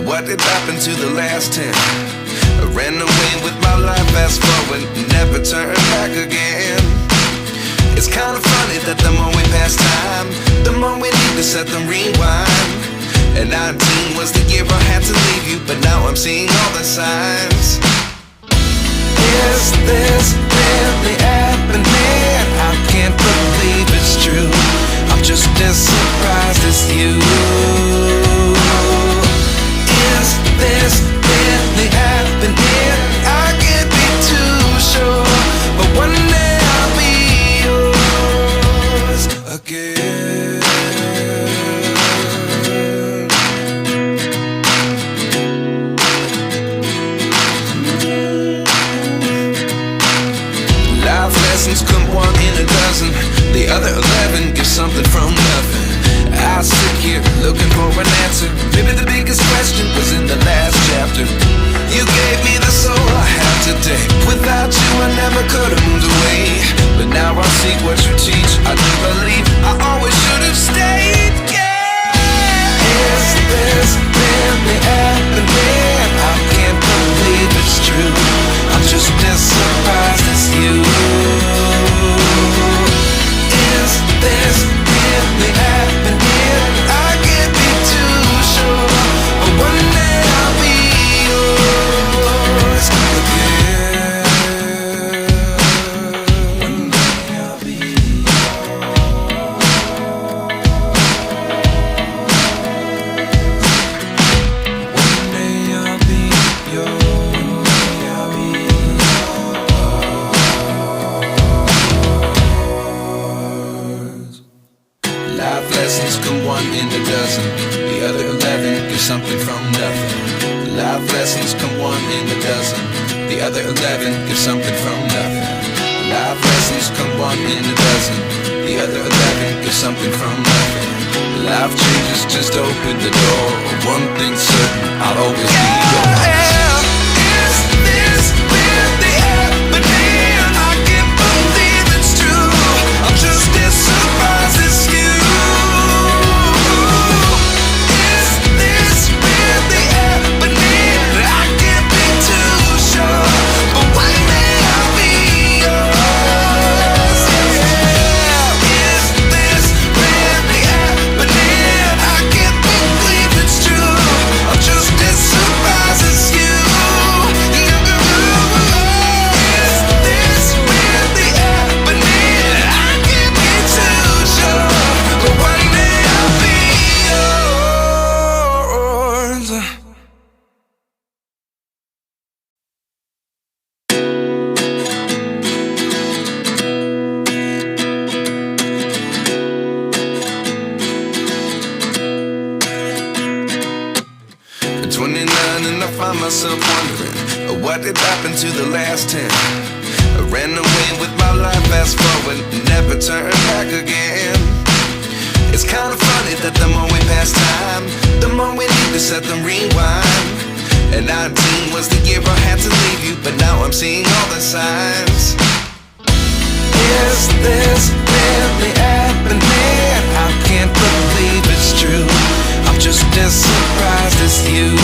What did happen to the last 10? I ran away with my life, fast forward, never turn back again. It's kind of funny that the more we pass time, the more we need to set them rewind. And 19 was the year I had to leave you, but now I'm seeing all the signs. Is this really happening? I can't believe it's true. I'm just as surprised as you. Is this really happening? I can't be too sure, but one day I'll be yours again. Life lessons come one in a dozen. The other 11 give something from nothing. I sit here looking for an answer. Maybe the biggest question was in the last chapter. You gave me the soul I have today. Without you I never could have moved away. But now I see what you teach. I do believe I always should have stayed. Yeah. Is this really happening? I can't believe it's true. I'm just as surprised as you. Is this really happening? I can't be too sure, but one day I'll be yours again. One day I'll be One day I'll be yours. I'll be yours. Life lessons come one in a dozen. The other 11 give something from nothing. Life lessons come one in a dozen. The other 11 give something from nothing. Life lessons come one in a dozen. The other 11 give something from nothing. Life changes, just open the door. One thing's certain, I'll always be yours. Is this really happening? I can't believe it's true. I'm just as surprised as you. Myself wondering what did happen to the last 10. I ran away with my life, fast forward, never turn back again. It's kind of funny that the more we pass time, the more we need to set them rewind. And 19 was the year I had to leave you, but now I'm seeing all the signs. Is this really happening? I can't believe it's true. I'm just as surprised as you.